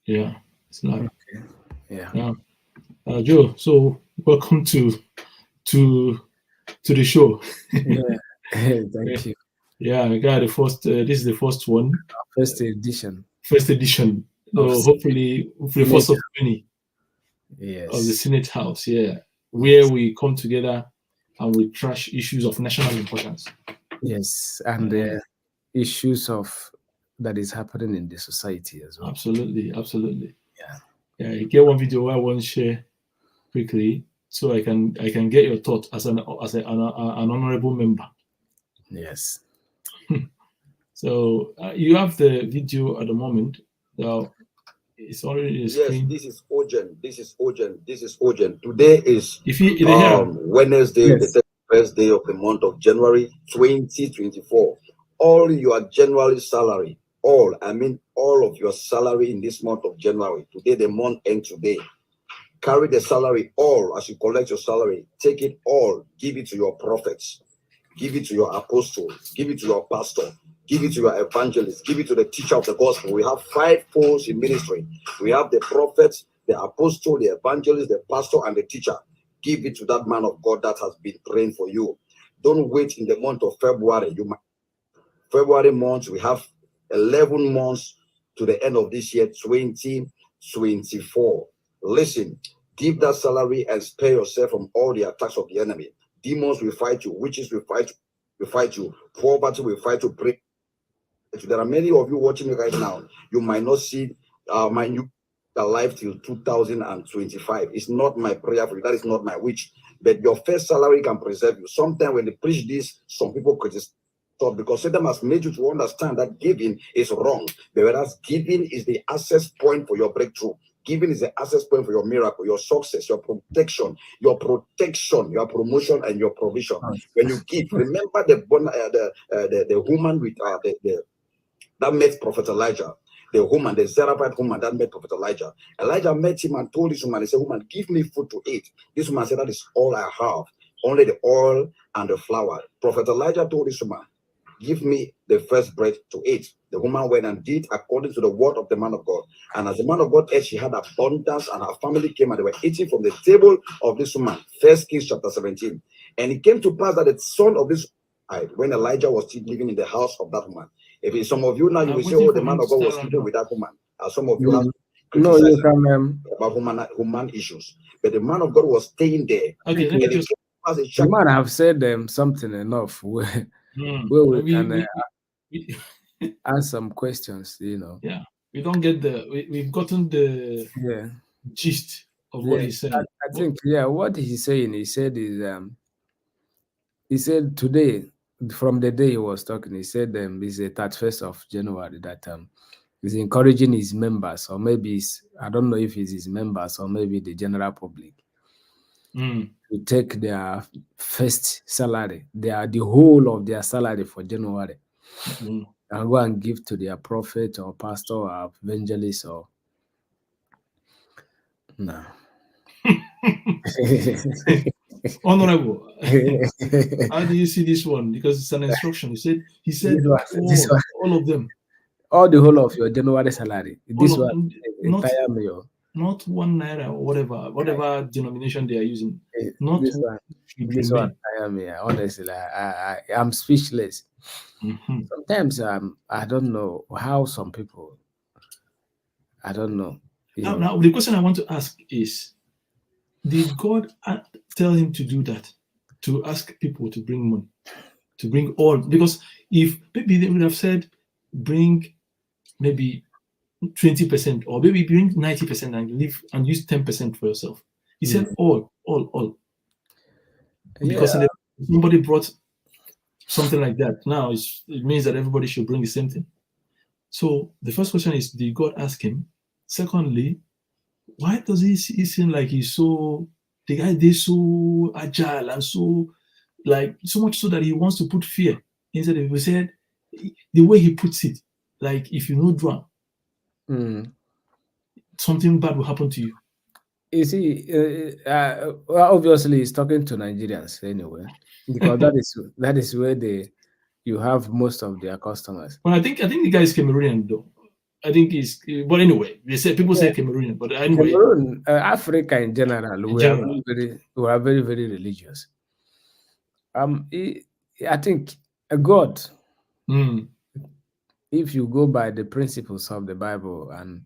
Yeah, it's live. Okay. Yeah. Yeah. Joe, so welcome to to the show. Yeah. Thank you. Yeah, we got the first. This is the first one, First edition first edition. of So hopefully, first Senate. of many of the Yes. Senate House. Yeah, where Yes. we come together and we trash issues of national importance. Yes. And Uh, the issues of that is happening in the society as well. absolutely, absolutely. Yeah. Yeah, you get one video I want to share quickly, so I can get your thought as an honorable member. Yes. So you have the video at the moment. Now it's already in the Yes, screen. this is urgent. This is urgent. This is urgent. Today is If you hear, Wednesday, the Yes. 31st day of the month of January 2024. All your January salary, all of your salary in this month of January. Today, the month ends today. Carry the salary all as you collect your salary. Take it all. Give it to your prophets. Give it to your apostle. Give it to your pastor. Give it to your evangelist. Give it to the teacher of the gospel. We have five posts in ministry. We have the prophets, the apostle, the evangelist, the pastor, and the teacher. Give it to that man of God that has been praying for you. Don't wait in the month of February. February month, we have 11 months to the end of this year, 2024. Listen, give that salary and spare yourself from all the attacks of the enemy. Demons will fight you, witches will fight you, poverty will fight you. Pray. There are many of you watching me right now. You might not see you alive till 2025. It's not my prayer for you. That is not my wish. But your first salary can preserve you. Sometimes when they preach this, some people criticize because Satan has made you to understand that giving is wrong. But whereas giving is the access point for your breakthrough. Giving is the access point for your miracle, your success, your protection, your promotion, and your provision. When you give, remember the woman with that met Prophet Elijah. The woman, the Zarephath woman that met Prophet Elijah. Elijah met him and told this woman, he said, woman, give me food to eat. This woman said, that is all I have. Only the oil and the flour. Prophet Elijah told this woman, give me the first bread to eat. The woman went and did according to the word of the man of God. And as the man of God ate, she had abundance, and her family came and they were eating from the table of this woman. First Kings chapter 17. And it came to pass that the son of this died when Elijah was still living in the house of that woman. If it's some of you now, you I'm will say, waiting oh, for the man him to of God was start sleeping now. with that woman. Some of you have No, you criticized can. about human issues. But the man of God was staying there. Okay, let And me it just. came to pass a You check. might have said something enough where Mm, we can we ask some questions. yeah, we don't get we've gotten the Yeah. gist of what Yeah. he's I, saying. I think what he's saying, he said today, from the day he was talking, he said it's the 31st of January that he's encouraging his members, or maybe I don't know if it's his members or maybe the general public, Mm, to take their first salary, the whole of their salary for January, mm. and go and give to their prophet or pastor or evangelist or no. Honorable, how do you see this one? Because it's an instruction. He said This one, all of them, all the whole of your January salary. all This of one, them, not entire meal. not 1 naira or whatever denomination they are using. Not This one one, should this one, remain. I am here. Honestly, I'm speechless. Mhm. Sometimes I don't know how some people. I don't know. Now, the question I want to ask is: did God tell him to do that? To ask people to bring money, to bring all? Because if maybe they would have said, bring maybe 20%, or maybe bring 90% and leave and use 10% for yourself. He said Mm. all. Yeah. Because somebody brought something like that. Now it means that everybody should bring the same thing. So the first question is, did God ask him? Secondly, why does he seem like the guy is so agile and so, like, so much so that he wants to put fear instead of, he said, the way he puts it, like, if you know drown, Mm. something bad will happen to you. You see, well, obviously he's talking to Nigerians anyway, because that is where you have most of their customers. But I think the guy is Cameroonian though. I think it's, but anyway, they say people say Cameroonian, but anyway, Cameroon, Africa in general, we general. are very, very religious. I think God, if you go by the principles of the Bible and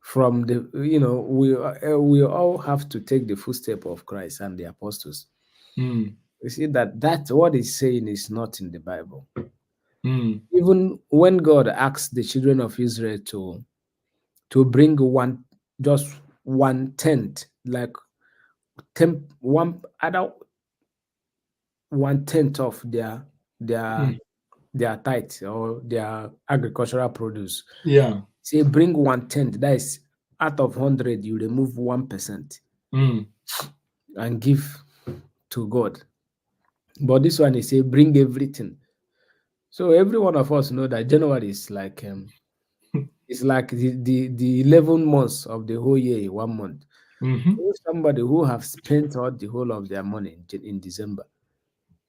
from the, we all have to take the footstep of Christ and the apostles. You see that what he's saying is not in the Bible. Even when God asked the children of Israel to bring just 1/10, like 1/10 of their tithe or their agricultural produce. Yeah. Say bring 1/10. That is out of 100, you remove 1% and give to God. But this one is say bring everything. So every one of us know that January is like it's like the 11 months of the whole year in 1 month. So somebody who have spent all the whole of their money in December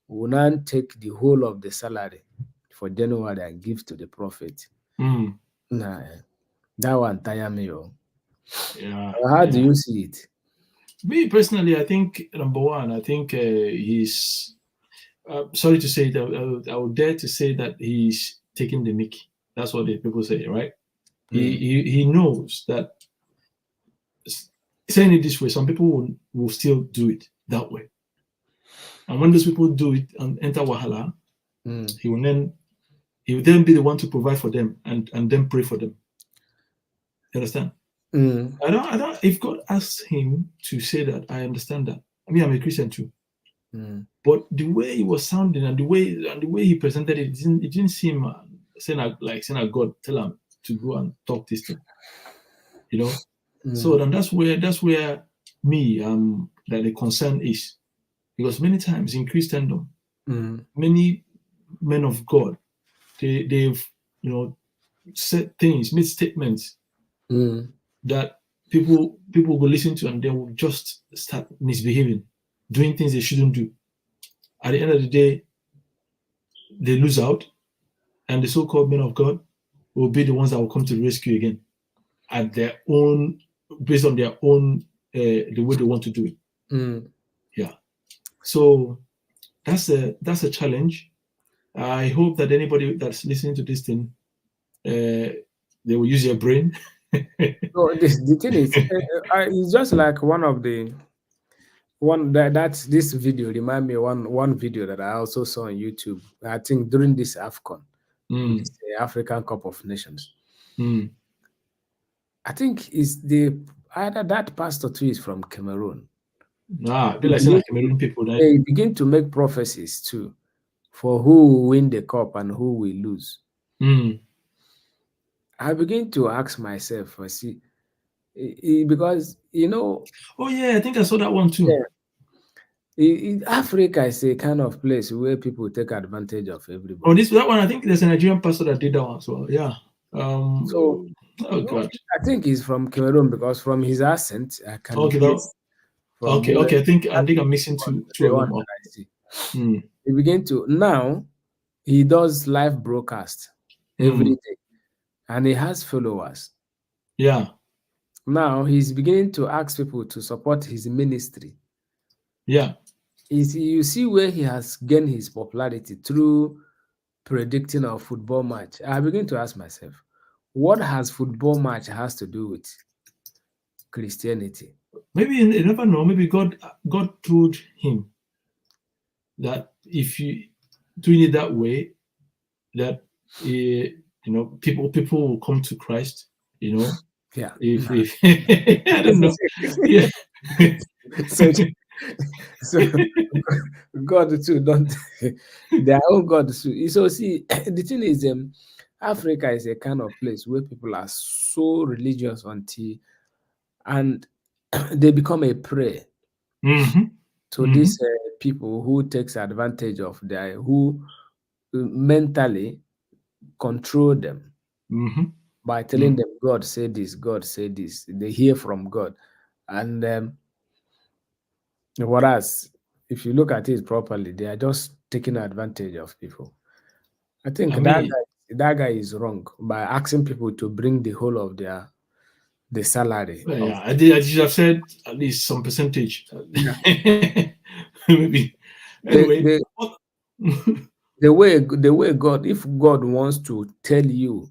will now take the whole of the salary for January and give to the prophet. Nah, that one tire me. Yeah. How do you see it? Me personally, I think number one, I think he's sorry to say that I would dare to say that he's taking the mickey. That's what the people say, right? He knows that saying it this way, some people will still do it that way. And when those people do it and enter Wahala, he will then be the one to provide for them and then pray for them. You understand? I don't. If God asks him to say that, I understand that. I mean, I'm a Christian too. But the way he was sounding and the way he presented it didn't seem saying like God tell him to go and talk this thing. So then that's where me that the concern is, because many times in Christendom, many men of God, they've said things, made statements that people will listen to, and they will just start misbehaving, doing things they shouldn't do. At the end of the day, they lose out, and the so-called men of God will be the ones that will come to the rescue again, at their own, based on their own the way they want to do it. Yeah. So that's a challenge. I hope that anybody that's listening to this thing, they will use their brain. So the thing is, it's just like this video remind me of one video that I also saw on YouTube. I think during this AFCON, the African Cup of Nations. I think is either that pastor too is from Cameroon. Cameroon people. They begin to make prophecies too for who will win the cup and who will lose. I begin to ask myself, because oh yeah, I think I saw that one too. Africa is a kind of place where people take advantage of everybody. Oh, that one, I think there's a Nigerian pastor that did that one as well. Yeah. So God, I think he's from Cameroon, because from his accent, I can. Okay. I think I'm mixing two of them up. He began to now. He does live broadcast every day, and he has followers. Yeah. Now he's beginning to ask people to support his ministry. Yeah. You see where he has gained his popularity through predicting a football match. I begin to ask myself, what has football match has to do with Christianity? Maybe you never know. Maybe God told him that if you doing it that way, that people will come to Christ. Yeah. If I don't know. Yeah. So God too don't their own God too. So see, the thing is, Africa is a kind of place where people are so religious and they become a prey to these people who takes advantage of who mentally control them by telling them God say this, God say this. They hear from God, and whereas if you look at it properly, they are just taking advantage of people. I think that that guy is wrong by asking people to bring the whole of the salary. Yeah, I should have said at least some percentage. Maybe. Anyway, The way God, if God wants to tell you,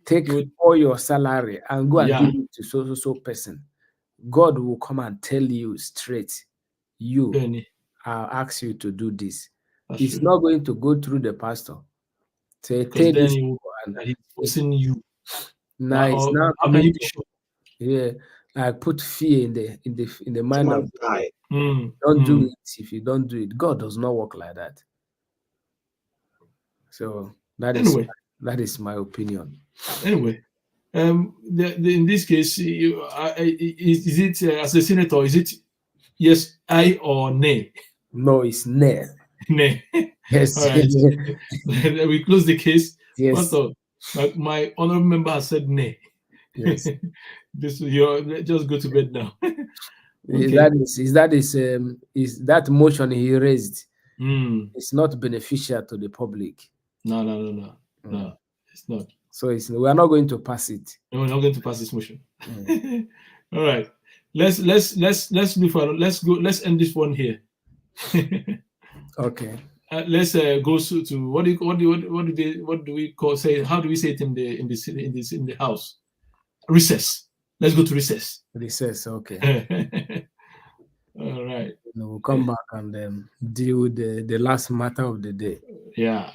take all your salary and go and give it to so person, God will come and tell you straight, I'll ask you to do this. It's not going to go through the pastor. Say, because then he's forcing you. Nice. How can you be sure? Yeah, I put fear in the mind of guy. Don't do it. If you don't do it, God does not work like that. So that is my opinion. Anyway, in this case, is it as a senator? Is it yes, aye or nay? No, it's nay. Nay. Yes. All right. We close the case. Yes. Pastor, my honorable member has said nay. Yes. Just go to bed now. Okay. Is that motion he raised? It's not beneficial to the public. No, it's not. So we are not going to pass it. No, we're not going to pass this motion. All right. Let's move on. Let's end this one here. Okay. Let's go to what do we call how do we say it in the house? Recess. Let's go to recess. Recess. Okay. All right. We'll come back and deal with the last matter of the day. Yeah.